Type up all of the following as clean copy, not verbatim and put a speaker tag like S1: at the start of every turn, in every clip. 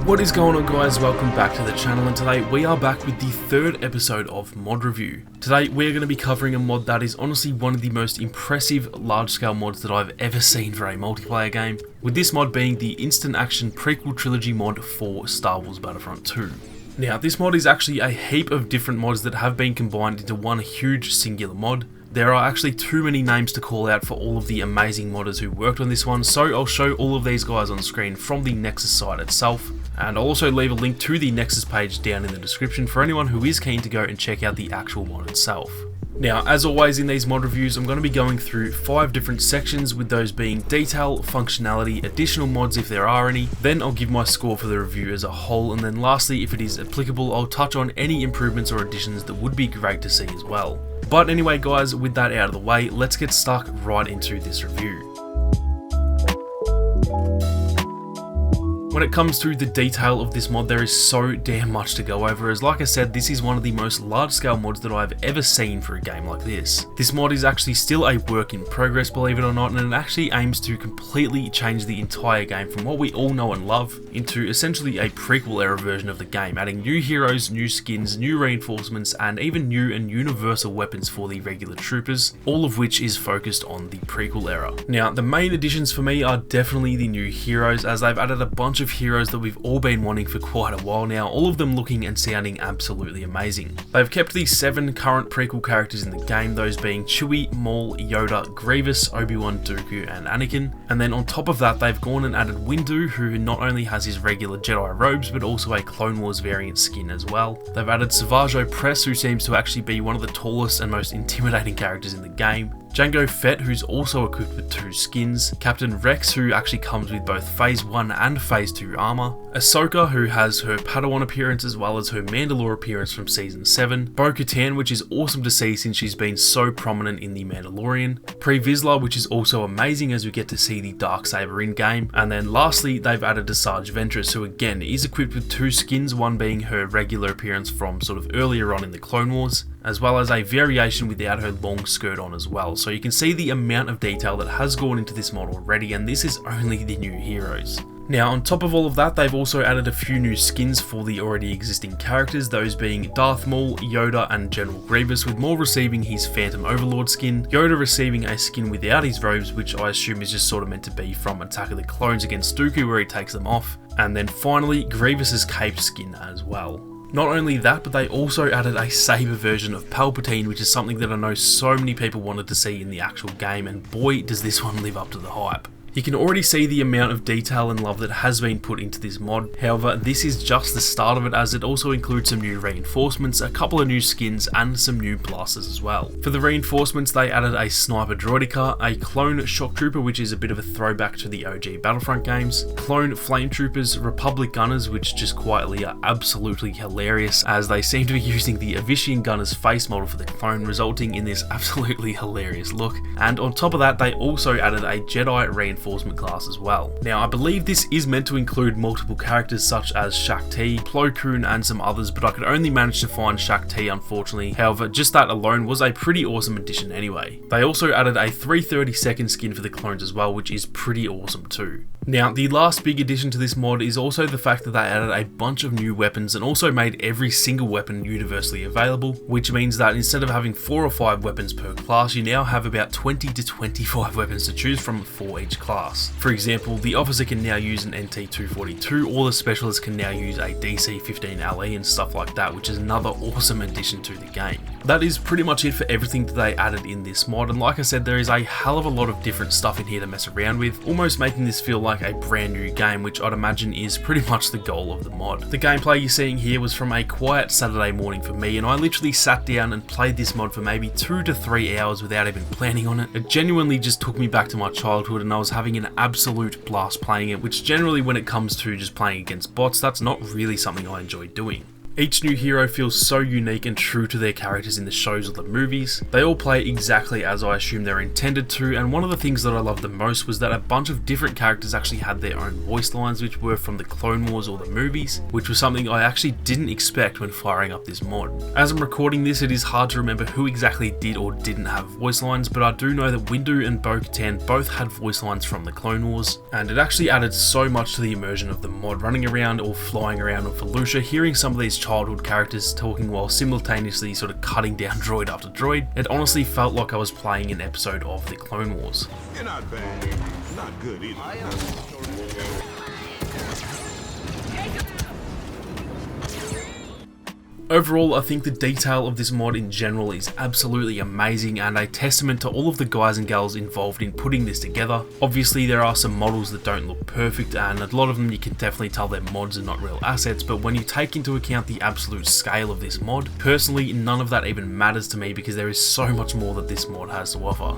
S1: What is going on, guys? Welcome back to the channel, and today we are back with the third episode of Mod Review. Today we're going to be covering a mod that is honestly one of the most impressive large-scale mods that I've ever seen for a multiplayer game, with this mod being the Instant Action Prequel Trilogy mod for Star Wars Battlefront 2. Now, this mod is actually a heap of different mods that have been combined into one huge singular mod. There are actually too many names to call out for all of the amazing modders who worked on this one, so I'll show all of these guys on screen from the Nexus site itself, and I'll also leave a link to the Nexus page down in the description for anyone who is keen to go and check out the actual mod itself. Now, as always in these mod reviews, I'm going to be going through 5 different sections, with those being detail, functionality, additional mods if there are any, then I'll give my score for the review as a whole, and then lastly, if it is applicable, I'll touch on any improvements or additions that would be great to see as well. But anyway guys, with that out of the way, let's get stuck right into this review. When it comes to the detail of this mod, there is so damn much to go over, as like I said, this is one of the most large scale mods that I've ever seen for a game like this. This mod is actually still a work in progress, believe it or not, and it actually aims to completely change the entire game from what we all know and love into essentially a prequel era version of the game, adding new heroes, new skins, new reinforcements, and even new and universal weapons for the regular troopers, all of which is focused on the prequel era. Now, the main additions for me are definitely the new heroes, as they've added a bunch of heroes that we've all been wanting for quite a while now, all of them looking and sounding absolutely amazing. They've kept the 7 current prequel characters in the game, those being Chewie, Maul, Yoda, Grievous, Obi-Wan, Dooku, and Anakin, and then on top of that they've gone and added Windu, who not only has his regular Jedi robes but also a Clone Wars variant skin as well. They've added Savage Opress, who seems to actually be one of the tallest and most intimidating characters in the game, Jango Fett, who's also equipped with 2 skins, Captain Rex, who actually comes with both Phase 1 and Phase 2 armor, Ahsoka, who has her Padawan appearance as well as her Mandalore appearance from Season 7, Bo-Katan, which is awesome to see since she's been so prominent in The Mandalorian, Pre Vizsla, which is also amazing as we get to see the Darksaber in-game, and then lastly they've added Asajj Ventress, who again is equipped with 2 skins, one being her regular appearance from sort of earlier on in the Clone Wars, as well as a variation without her long skirt on as well. So you can see the amount of detail that has gone into this mod already, and this is only the new heroes. Now, on top of all of that, they've also added a few new skins for the already existing characters, those being Darth Maul, Yoda, and General Grievous, with Maul receiving his Phantom Overlord skin, Yoda receiving a skin without his robes, which I assume is just sort of meant to be from Attack of the Clones against Dooku, where he takes them off, and then finally Grievous's cape skin as well. Not only that, but they also added a saber version of Palpatine, which is something that I know so many people wanted to see in the actual game, and boy does this one live up to the hype. You can already see the amount of detail and love that has been put into this mod. However, this is just the start of it, as it also includes some new reinforcements, a couple of new skins, and some new blasters as well. For the reinforcements, they added a Sniper Droideka, a Clone Shock Trooper, which is a bit of a throwback to the OG Battlefront games, Clone Flame Troopers, Republic Gunners, which just quietly are absolutely hilarious, as they seem to be using the Avician Gunner's face model for the clone, resulting in this absolutely hilarious look. And on top of that, they also added a Jedi reinforcement class as well. Now, I believe this is meant to include multiple characters such as Shaak Ti, Plo Koon, and some others, but I could only manage to find Shaak Ti, unfortunately. However, just that alone was a pretty awesome addition anyway. They also added a 332nd skin for the clones as well, which is pretty awesome too. Now, the last big addition to this mod is also the fact that they added a bunch of new weapons and also made every single weapon universally available, which means that instead of having 4 or 5 weapons per class, you now have about 20 to 25 weapons to choose from for each class. For example, the officer can now use an NT-242, or the specialist can now use a DC-15 LE and stuff like that, which is another awesome addition to the game. That is pretty much it for everything that they added in this mod, and like I said, there is a hell of a lot of different stuff in here to mess around with, almost making this feel like a brand new game, which I'd imagine is pretty much the goal of the mod. The gameplay you're seeing here was from a quiet Saturday morning for me, and I literally sat down and played this mod for maybe 2 to 3 hours without even planning on it. It genuinely just took me back to my childhood, and I was having an absolute blast playing it, which generally when it comes to just playing against bots, that's not really something I enjoy doing. Each new hero feels so unique and true to their characters in the shows or the movies. They all play exactly as I assume they're intended to, and one of the things that I loved the most was that a bunch of different characters actually had their own voice lines, which were from the Clone Wars or the movies, which was something I actually didn't expect when firing up this mod. As I'm recording this, it is hard to remember who exactly did or didn't have voice lines, but I do know that Windu and Bo-Katan both had voice lines from the Clone Wars, and it actually added so much to the immersion of the mod. Running around or flying around on Felucia, hearing some of these childhood characters talking while simultaneously sort of cutting down droid after droid, it honestly felt like I was playing an episode of the Clone Wars.
S2: You're not bad, not good either.
S1: Overall, I think the detail of this mod in general is absolutely amazing and a testament to all of the guys and gals involved in putting this together. Obviously there are some models that don't look perfect, and a lot of them you can definitely tell they're mods and not real assets, but when you take into account the absolute scale of this mod, personally none of that even matters to me because there is so much more that this mod has to offer.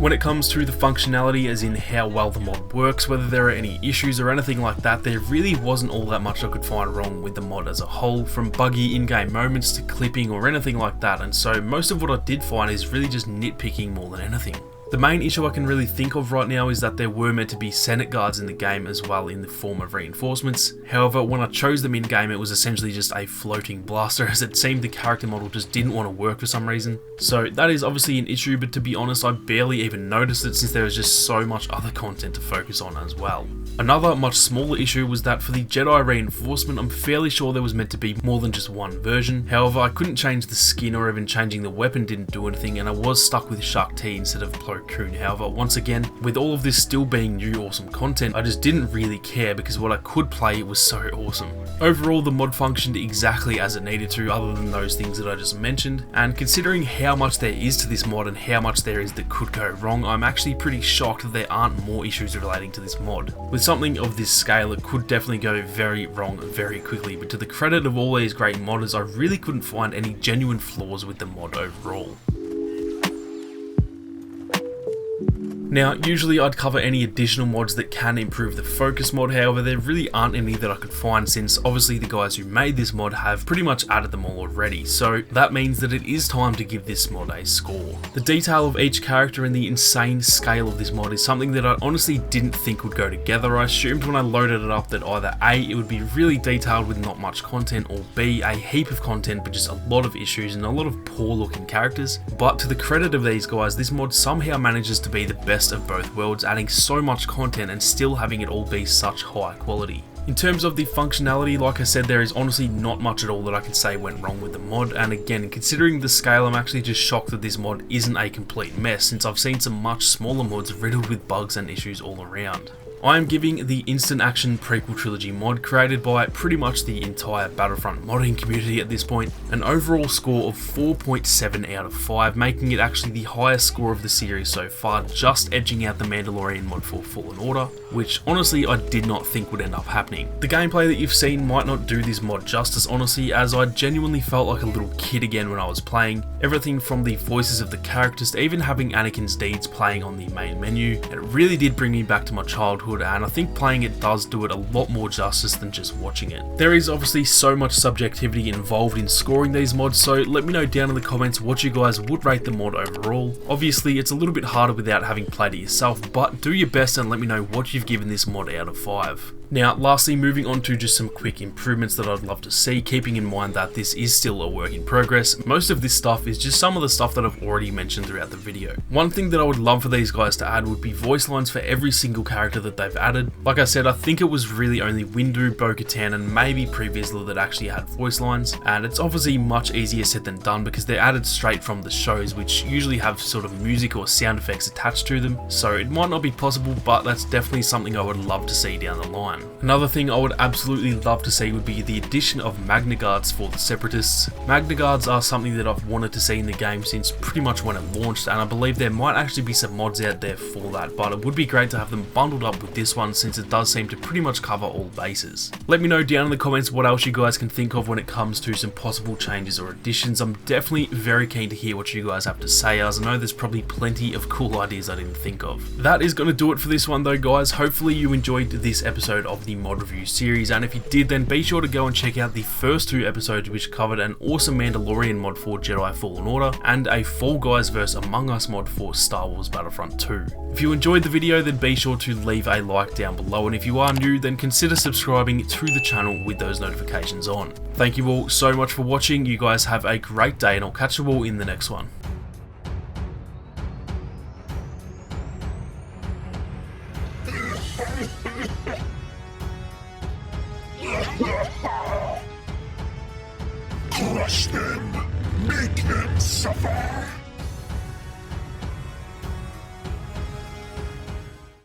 S1: When it comes to the functionality, as in how well the mod works, whether there are any issues or anything like that, there really wasn't all that much I could find wrong with the mod as a whole, from buggy in-game moments to clipping or anything like that, and so most of what I did find is really just nitpicking more than anything. The main issue I can really think of right now is that there were meant to be Senate guards in the game as well in the form of reinforcements. However, when I chose them in game, it was essentially just a floating blaster, as it seemed the character model just didn't want to work for some reason. So that is obviously an issue, but to be honest, I barely even noticed it since there was just so much other content to focus on as well. Another much smaller issue was that for the Jedi reinforcement, I'm fairly sure there was meant to be more than just one version. However, I couldn't change the skin or even changing the weapon didn't do anything, and I was stuck with Shak Ti instead of Plo Koon. However, once again, with all of this still being new awesome content, I just didn't really care because what I could play was so awesome. Overall, the mod functioned exactly as it needed to, other than those things that I just mentioned, and considering how much there is to this mod and how much there is that could go wrong, I'm actually pretty shocked that there aren't more issues relating to this mod. With something of this scale, it could definitely go very wrong very quickly, but to the credit of all these great modders, I really couldn't find any genuine flaws with the mod overall. Now, usually I'd cover any additional mods that can improve the focus mod, however there really aren't any that I could find since obviously the guys who made this mod have pretty much added them all already, so that means that it is time to give this mod a score. The detail of each character and the insane scale of this mod is something that I honestly didn't think would go together. I assumed when I loaded it up that either A, it would be really detailed with not much content, or B, a heap of content but just a lot of issues and a lot of poor looking characters, but to the credit of these guys, this mod somehow manages to be the best of both worlds, adding so much content and still having it all be such high quality. In terms of the functionality, like I said, there is honestly not much at all that I can say went wrong with the mod, and again, considering the scale, I'm actually just shocked that this mod isn't a complete mess, since I've seen some much smaller mods riddled with bugs and issues all around. I am giving the Instant Action Prequel Trilogy mod, created by pretty much the entire Battlefront modding community at this point, an overall score of 4.7 out of 5, making it actually the highest score of the series so far, just edging out the Mandalorian mod for Fallen Order, which honestly I did not think would end up happening. The gameplay that you've seen might not do this mod justice honestly, as I genuinely felt like a little kid again when I was playing. Everything from the voices of the characters to even having Anakin's deeds playing on the main menu, it really did bring me back to my childhood, and I think playing it does do it a lot more justice than just watching it. There is obviously so much subjectivity involved in scoring these mods, so let me know down in the comments what you guys would rate the mod overall. Obviously it's a little bit harder without having played it yourself, but do your best and let me know what you've given this mod out of 5. Now, lastly, moving on to just some quick improvements that I'd love to see, keeping in mind that this is still a work in progress. Most of this stuff is just some of the stuff that I've already mentioned throughout the video. One thing that I would love for these guys to add would be voice lines for every single character that they've added. Like I said, I think it was really only Windu, Bo-Katan, and maybe previously that actually had voice lines, and it's obviously much easier said than done because they're added straight from the shows, which usually have sort of music or sound effects attached to them, so it might not be possible, but that's definitely something I would love to see down the line. Another thing I would absolutely love to see would be the addition of Magna Guards for the Separatists. Magna Guards are something that I've wanted to see in the game since pretty much when it launched, and I believe there might actually be some mods out there for that, but it would be great to have them bundled up with this one since it does seem to pretty much cover all bases. Let me know down in the comments what else you guys can think of when it comes to some possible changes or additions. I'm definitely very keen to hear what you guys have to say, as I know there's probably plenty of cool ideas I didn't think of. That is going to do it for this one though, guys. Hopefully you enjoyed this episode of the mod review series, and if you did, then be sure to go and check out the first 2 episodes, which covered an awesome Mandalorian mod for Jedi Fallen Order and a Fall Guys vs Among Us mod for Star Wars Battlefront 2. If you enjoyed the video, then be sure to leave a like down below, and if you are new, then consider subscribing to the channel with those notifications on. Thank you all so much for watching. You guys have a great day, and I'll catch you all in the next one.
S2: Crush them!